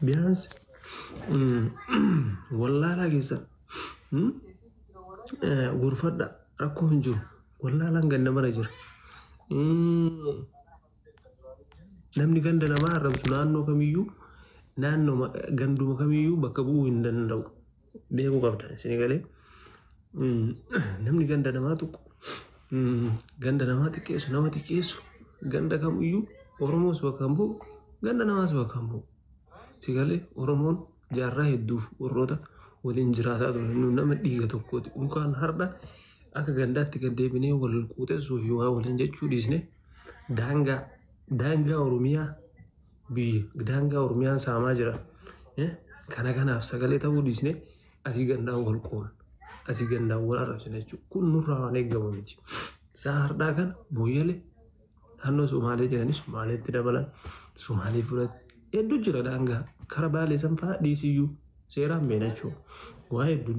بيانس والله لا جيسا غرفة ركو هنجو والله لا نغنى مرجر namni ganda namaa arrabsu naannoo kamiyyuu naannoo ganduma kamiyyuu bakka bu'uu hin danda'u beekuu qabdan isin galee namni ganda namaa tokko ganda namaa xiqqeessu nama xiqqeessu ganda kamiyyuu Oromoos bakka hin bu'u ganda namaas bakka hin bu'u si galee Oromoon jaarraa hedduuf warroota waliin jiraataa turan nama dhiiga tokkooti mukaan har'a akka gandaatti gad deebinee wal quuxessuuf waa waliin jechuu dhiisne daangaa Oromiyaa biyya daangaa Oromiyaan saamaa jira kana kanaaf sagalee ta'uu dhiisne asii gandaan wal qoon asii gandaan wal arrabsine jechuudha kun nurraa waan eegamu miti isaa har'aa kana booyyale naannoo Somaalee jiranis Somaaleetti dabalan Somaalee fudhate hedduu jira daangaa kara Baalee sanfaa dhiisiyyuu seeraan beena jechuudha waa hedduu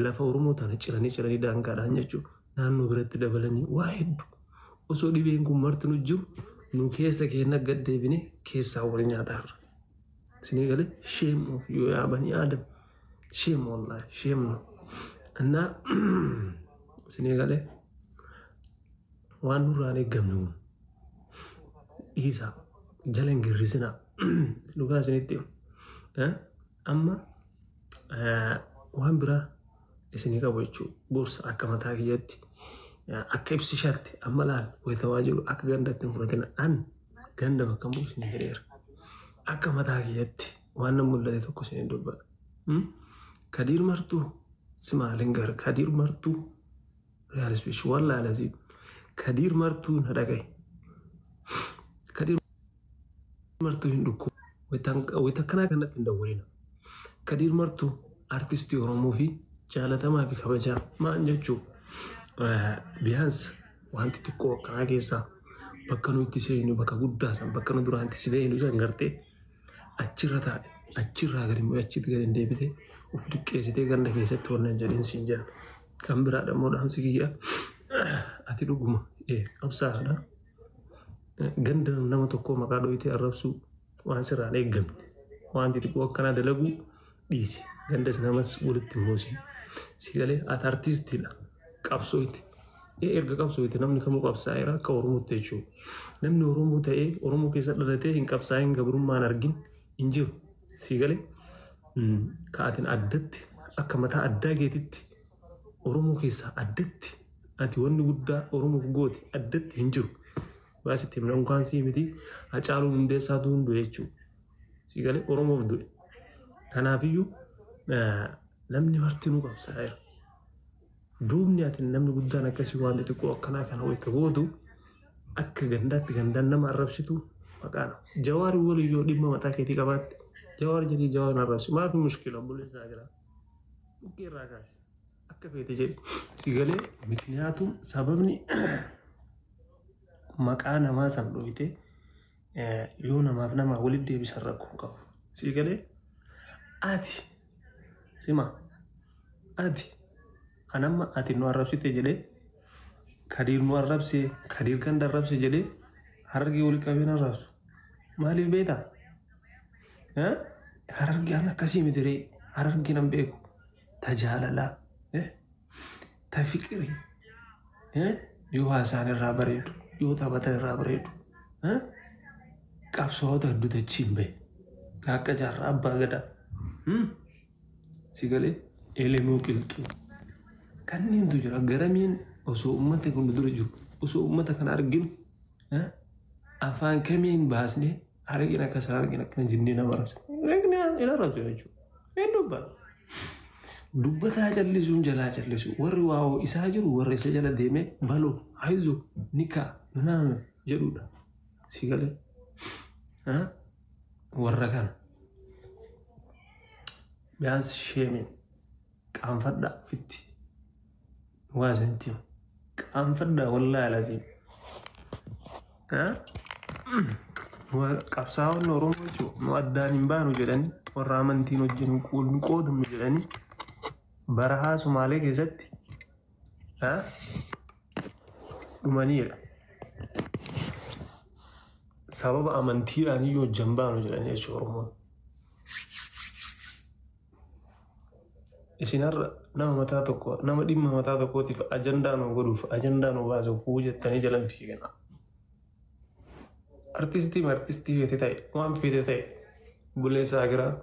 lafa Oromoo tana ciranii daangaadhaan jechuudha naannoo biratti dabalanii waa hedduu osoo dhibeen kun marti nu jiru nu keessa keenya gad deebine keessaa wal nyaataarra isinii galee shame of you yaa bani Adam shame wallahi shame no annaa isinii galee waan nurraan eeggamne kun dhiisaa jala hin girrisinaa dhugaa isinitti amma waan biraa isinii qabu jechuudha gorsa akka mataa kiyyatti akka ibsishaatti amma laal wayitawaa jiru akka gandatti hin fudhatin an ganda bakka bu'u isinii jedheera akka mataa kiyyatti waan nan mul'ate tokko isinii dubbadha Kadir Martuu simaalin gar Kadir Martuu real speech wallahi lazim Kadir Martuu na dhagaye Kadir Martuu hin dhukku wayita kanaa kanatti hin dawwalina Kadir Martuu artistii Oromoo fi jaalatamaa fi kabajaa maan jechuudha Biyans wanti xiqqoo akkanaa keessaa bakka nu itti seenu bakka guddaa san bakka nu duraan itti seenu san gartee achirra taa'e achirraa gadi immoo achitti gadi hin deebite uf dhiqqeessitee ganda keessatti wannan jedhin siin jedha kan biraadha immoo dhaamsi kiyya ati dhuguma qabsaadha ganda nama tokkoo maqaa dhoyitee arrabsuu waan sirraan eeggamne wanti xiqqoo akkanaa dalaguu dhiisi gandas namas walitti hin moosin si galee ati artistiidha qabsooyti erga qabsooyti namni kamuu qabsaa'eera akka Oromootti jechuudha namni Oromoo ta'ee Oromoo keessa dhalatee hin qabsaa'in gabrummaan argin hin jiru si galee ka'atiin addatti akka mataa addaa keetitti Oromoo keessaa addatti ati wanni guddaa Oromoof gooti addatti hin jiru baasitti himna unkaan sii miti Hacaaluu Hundeessaatu hunduu jechuudha si galee Oromoof du'e kanaafiyyuu namni martinuu qabsaa'eera duubni ati namni guddaan akkasii waan xiqqoo akkanaa kana wayita gootu akka gandaatti gandaan nama arrabsitu maqaan Jawaari waliyyoo dhimma mataa keetii qabaatti Jawaar jedhii Jawaar arrabsi maafi mushkila bulleessaa jira bukkee irraa kaasi akka feete jedhi si galee mikniyaatum sababni maqaa namaa san dhoyite yoo namaaf namaa walitti deebisan rakkoo qabu si galee ati sima ati anamma ati nu arrabsite jedhee Kadir nu arrabse Kadir ganda arrabse jedhee Harargee wali qabeen arrabsu maaliif beektaa Harargee an akkasii miti Harargee nan beeku ta jaalalaa ta fiqirii yoo haasaan irraa bareedu yoo taphatan irraa bareedu qabsoota hedduutu achiin bahe akka jaarraa abbaa gadaa si galee elemuu qilxuu kanneentu jira garamiin osoo uummata kun dura jiru osoo uummata kana arginu afaan kamiin baasnee argina akka argina akka jinnee nama arrabsu ila arrabsu jechuudha dubbataa callisuun jalaa callisu warri waa'oo isaa jiru warri isa jala deemee baloo haizu nikaa naame jedhudha si galee warra kana biyans sheemeen qaanfadhaa fitti وازنتي قام فدا والله لازم وقبساو نورموچو مؤدان بانو جدن ورامنتينو جن قول قودم جدن برها سومالي كيزت دومانير سبب أمانتي أني يو جنبان وجلني شورمون إسنار نما متاتكو نما ديم متاتكو تف أجندة نغروف أجندة نبازو فوجة تاني جلن فينا أرتستي في تاي وام في تاي بولي ساغرا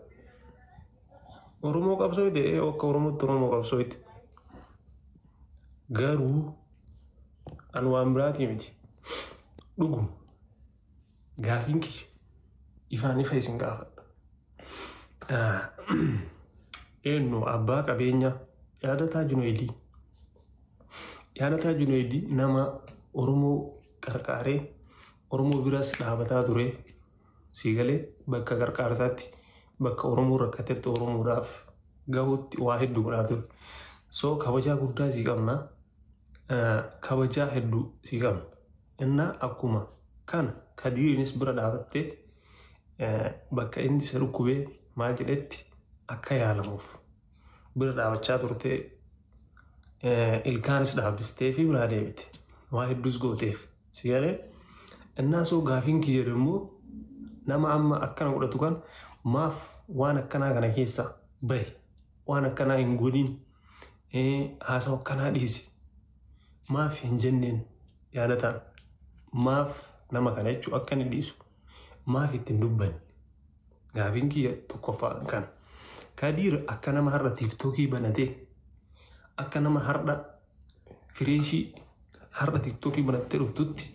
ورمو قبسويت أو كورمو ترمو قبسويت غارو أنوام براتي ميتي دغم غافينكي إفاني فايسين غافا إنه أباك أبينيا يادتا جنويدي نما أورمو كركاري أورمو براس لابتا دوري سيغالي بكا كركارساتي بكا أورمو ركتت أورمو راف غاوت واحد دوغراتو سو كبجا قدا سيغامنا كبجا هدو سيغام إنا أكوما كان كدير نسبرا دابتة بكا إندي سرقوبي ماجلتي akka yaalamuuf bira dhaabachaa turte ilkaanis dhaabbistee fi biraa deebite waa hedduus gooteef sigalee innaa soo gaafiin kiyya demmoo nama amma akkana godhatu kan maaf waan akkanaa kana keessa bahe waan akkanaa hin godhin haasawa akkanaa dhiisi maaf hin jenneen yaadataan maaf nama kana jechuu akka inni dhiisu maaf ittiin dubbanne gaafiin kiyya tokkoffaa kana. كادير أكنا مهرة تيكتوكي بناتي أكنا مهرة فريشي هرة تيكتوكي بناتي رفتوتي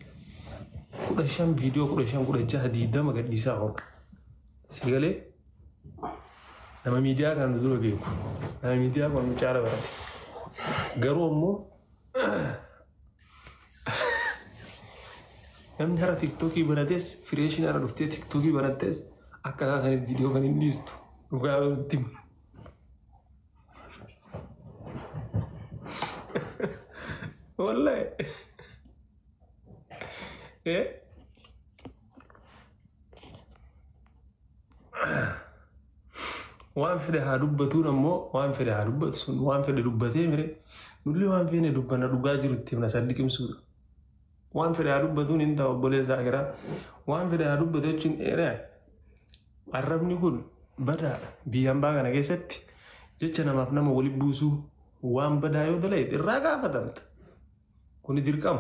كل شام فيديو كل شام كل جهدي دم قد يساهم سيغلي نما ميديا كان ندور بيكو نما ميديا كان مشارة بناتي قروا أمو نمن هرة تيكتوكي بناتيس فريشي نرى رفتي تيكتوكي بناتيس أكنا سان الفيديو كان ينيستو وقالوا تيم والله ايه وان في ده دبتون امو وان في ده دبتون وان في ده دبتين مري نقول وان في ده دبنا دباجر التيم نصدق مسؤول وان في ده دبتون انت وبولي زاغرا وان في ده دبتون ايه عربني كل بدا بيان باغا نغيست جيتنا ما فنما ولي بوسو وان بدا يو دليت الراغا فتمت كوني ديركم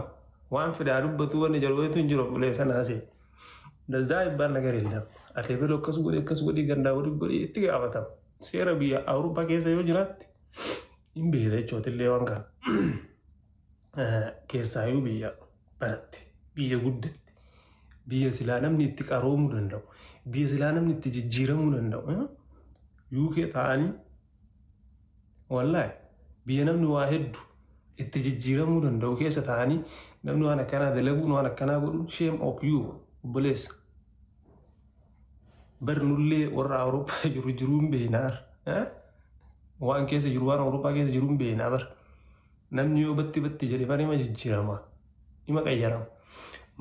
وان في داربتو وني جرويتو نجرو بولي سناسي دزاي بار نغير الله اتبلو كسغودي غندا ودي تيغا فتم سيرا بيا اوروبا كيسا يو جرات imbe da chootille wanka keessaayu biyya baratte biyya guddatte biyya silaa namni itti qaroomuu danda'u biyya silaa namni itti jijjiiramuu danda'u UK ta'anii wallahi biyya namni waa hedduu itti jijjiiramuu danda'u keessa ta'anii namni waan akkanaa dalaguun waan akkanaa godhuun shame of you obboleessa barnullee warra Awurooppaa jiruun beeknaar waan keessa jiru waan Awurooppaa keessa jiruun beeknaa bar namni yoo batti jedhe bari ma jijjiirama ima qayyarama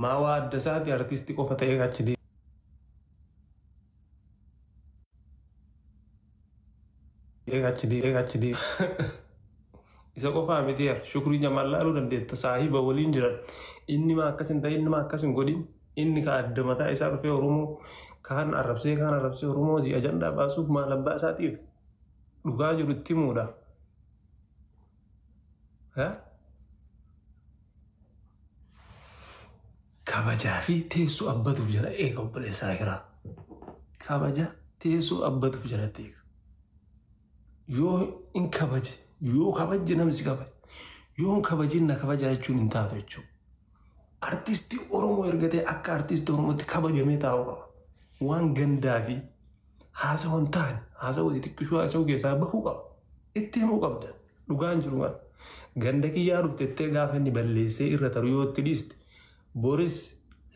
maa waa adda isaati artistii qofa ta'ee achii deegachidee isa qofaa miti shukrii nyamaan laaluu dandeetta saahiba waliin jiran inni maa akkas hin ta'in inni maa akkas hin godhin inni ka adda mataa isaa dhufee Oromoo kaan arrabsee Oromoo zi ajandaa baasuuf maal abbaa isaatiif dhugaa jiru itti muudha. Kabajaa fi teessoo abbatuuf jala eega obboleessaa kiraa. Kabaja teessoo abbatuuf jalatti eega. Yoo in kabaje yoo kabaje namni kabaje yoo in kabajin na kabaja jechuun hin taatu jechuudha. Artistii Oromoo ergatee akka artistii Oromootti kabajamee taa'u qaba. Waan gandaa fi haasawwan ta'an haasawwan xixiqqishuu haasawuu keessaa bahuu qaba. Itti himuu qabda. Dhugaan jiru waan ganda kiyyaa dhuftettee gaafa inni balleessee irra taru yoo itti dhiiste Boris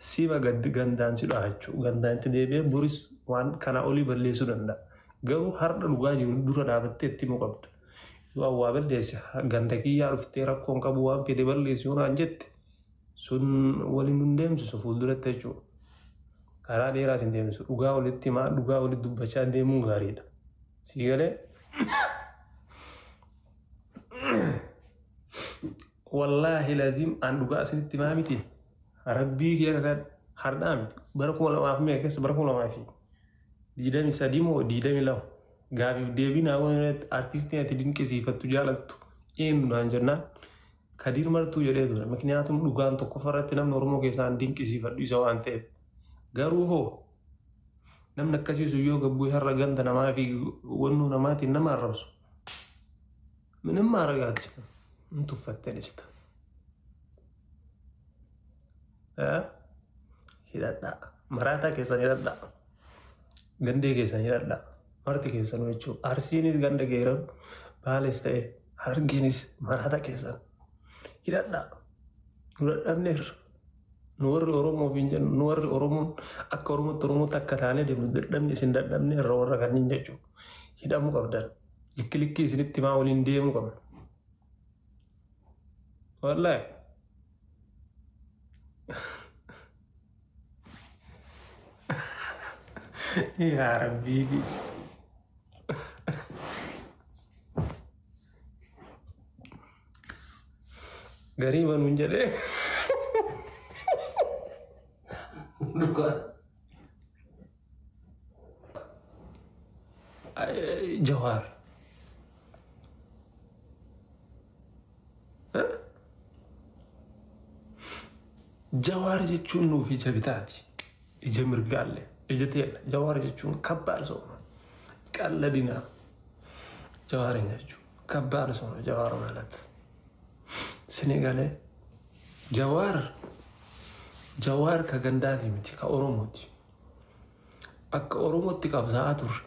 siba gandaan si dha'a jechuudha. Gandaan itti deebi'ee Boris waan kana olii balleessuu danda'a. Garuu har'a dhugaa jiru dura dhaabattee itti himuu qabda. Yoo waa balleesse ganda kiyyaa dhuftee rakkoon qabu waan fedhe balleessu yoo naan jette sun waliin nun deemsisu fuulduratti jechuudha. Karaa dheeraas hin deemsisu. Dhugaa walitti himaa dhugaa walitti dubbachaa deemuun gaariidha. Sii galee wallaahi laazim aan dhugaa isinitti himaa miti. Rabbii kee kakadhu hardam barakum la ma me kes barakum la ma fi didami sadimo didami law gabi debina won artiste ati din kesi fatu jalatu en nan janna kadir martu jere do makniatum dugan to ko farati nam normo ke san din kesi fatu so ante garu ho nam nakasi su yoga bu harra ganda na ma fi wonno na mati na marrasu من ما رجعت انتو فتنست هيدا مراتا كيسان هيدا غندي كيسان هيدا مرتي كيسان ويچو ارسينيس غند غيرن بالستي هرجينيس مراتا كيسان هيدا نور نور اورومو فينجن نور اورومون اك اورومو ترومو تكتانه دم سنددم ني رورا كان نيجو هيدا مو قبدان لكلكي سنتي ما ولين ديمو كمان والله يا ربي غريبا من جدي جوهر جوار جتشون نو في جبتاتي يجمر قال يجتين جوار جتشون كبار صوم قال لدينا جوار نجو كبار صوم جوار مالت سنغالي جوار كغنداتي متي كاوروموتي اك اوروموتي كابزاتور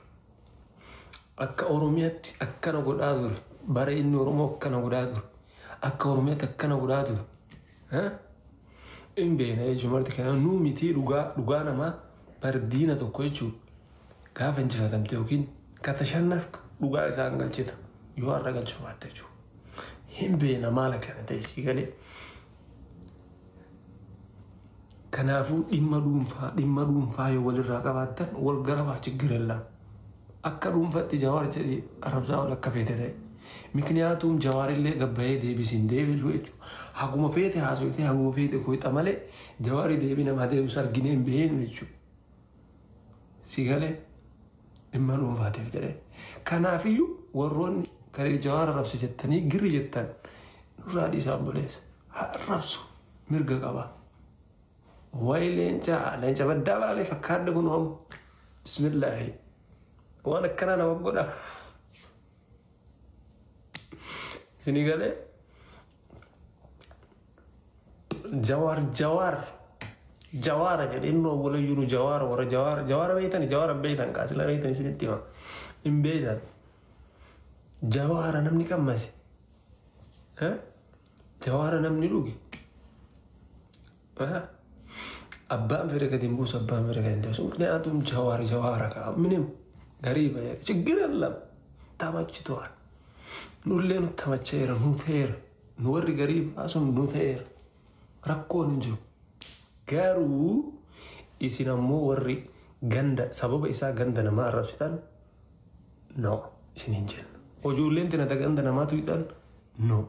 اك اوروميات اكنا غدادور باري ان اورومو كنا غدادور اك اوروميات اكنا غدادور ها إن بين أي جمرة كنا نوميتي لغانا ما بردينا تقويتشو كافن جفاتم تيوكين كتشنف لغا إسانغل جيتا يوار رغل شواتيجو إن بين مالك أنا تيسي غالي كنافو إما دوم فا يولي راقباتن والغربا تجير الله أكا دوم فاتي جوار جدي أرمزا ولا كفيتة دي مكنياتهم جوار اللي قبعي دي بسين دي بجويتشو حقوم فيتي حاسويتي حقوم فيتي كويت أمالي جواري دي بينا ما دي بسار جنين بين ويتشو سيغالي إما نوم فاتي فتري كنافيو ورون كاري جوار ربس جتاني قري جتان نرادي سامبوليس ربسو مرقا قبا واي لينجا بدابا علي فكار دقونهم بسم الله وانا كنانا وقودا سنغالي جوار jadi inno boleh yuru jawar beitan kasih beitan sini tiba imbeitan jawar namni kam masih jawar namni lugi abbaan fere kadin bus abbaan fere kadin dia sungkne atum jawar ka minim gariba ya ችግር የለም ተመችቷል ኑሌኑ ተመቸረ ኑቴር ኑወር ገሪብ አሱም ኑቴር rakkoon jiru garuu isin ammoo warri ganda sababa isaa ganda namaa arrabsitan no isin hin jenna ojuulleen tina ganda namaatu hidhan no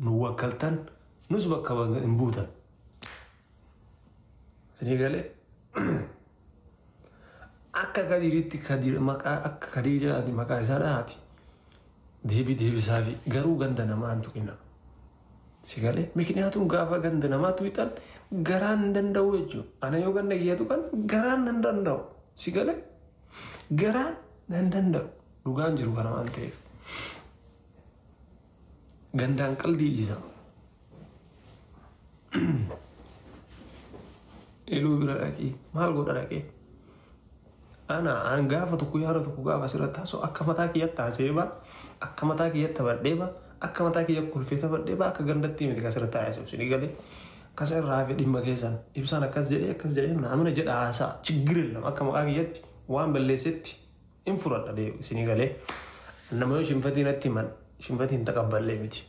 nu wakkaltan nus bakka hin buutan isinii galee akka kadiritti akka kadijaati maqaa isaa dhahaati deebisaafi garuu ganda namaa hin tuqina Sigale, mikniatum gaafa ganda namaatu hidhan garaan danda'u jechuudha. Ana yoo ganda kiyyaatu kan garaan nan danda'u. Sigale, garaan nan danda'u. Dhugaan jiru kana waan ta'eef. Gandaan qalbii dhiisa. Iluu bira dhaqii maal godha dhaqee? An gaafa tokko yaada tokko gaafa asirratti taasoo akka mataa kiyyatti haaseeba, akka mataa kiyyatti badheeba. Akka mataa kiyya kulfeeta badhee akka gandatti miti kasirratti taa'ee isin galee kasa irraa fi dhimma keessan ibsaan akkas jedhee namni jedha haasaa chiggiril nama akka maqaa kiyyatti waan balleessetti hin fudhadha deebi isin galee nama yoo shinfatiin natti himan shinfatiin taqabballee miti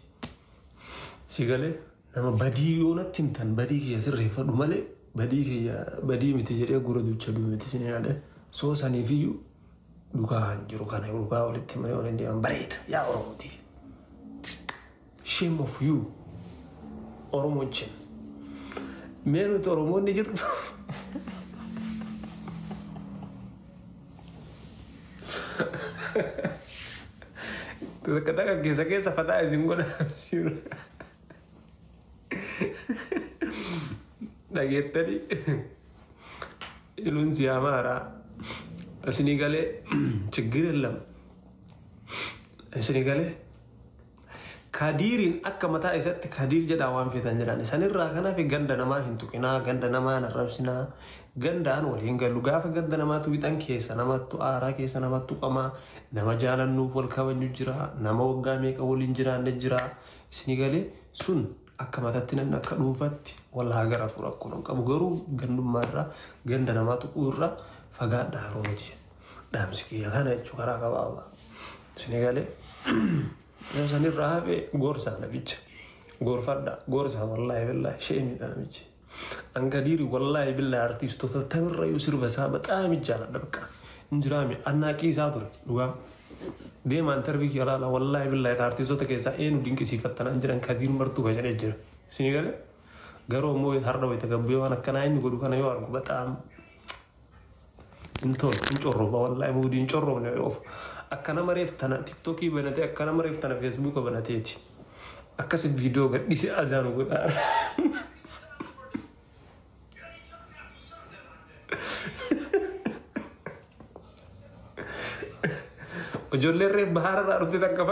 si galee nama badii yoo natti himtan badii kiyya sirreeffadhu malee badii miti jedhee gura duucha duu miti isin galee soo saniifiyyuu dhugaan jiru kana dhugaa walitti himanii waliin deeman bareeda yaa Oromooti. Shame of you, Oromo chin. Menu to Oromo ni jirtu. Katakan kisah-kisah fatah izin guna. Dhageet tadi ilun siyaamaara isinii galee ችግር የለም isinii galee Kadirin akka mataa isatti Kadir jedhaa waan feetan jedhan sanirraa kanaaf ganda namaa hin tuqinaa ganda namaa narrabsinaa gandaan waliin galu gaafa ganda namaatu wixan keessa namattu aaraa keessa namattu qamaa nama jaalannuuf wal kabaju jira nama waggaa meeqa waliin jiraanne jira isinii galee sun akka matatti namni akka dhuunfatti wal haa gara fura kun qabu garuu gandummaarraa ganda namaatu irraa fagaadhaa rooti dhaamsi kiyya kana jechuu karaa qabaaba isinii galee Sanir rahabe gorsa na bicha gorfadda gorsa wallahi billahi shayni da bicha an gadiri wallahi billahi artisto ta tamirra yusir basa በጣም ይጃላል በቃ እንጅራሚ አናቂ ዛቱር ዱጋ deeman tarbi yala la wallahi billahi artisto ta kesa enu dinki sifatana injiran kadir martu ga jere jere sinigale garo mo harda way tagabbe wana kana inu godu kana yo argu በጣም እንጮሮ wallahi mo din ጮሮ ነው yof akkana mareef tana tiktoki banate akkana mareef tana facebook banateeti akkas video gadhisi azanu godha ojollerre bahara ra rufte takka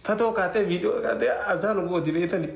fato kaate video kaate azanu godi betani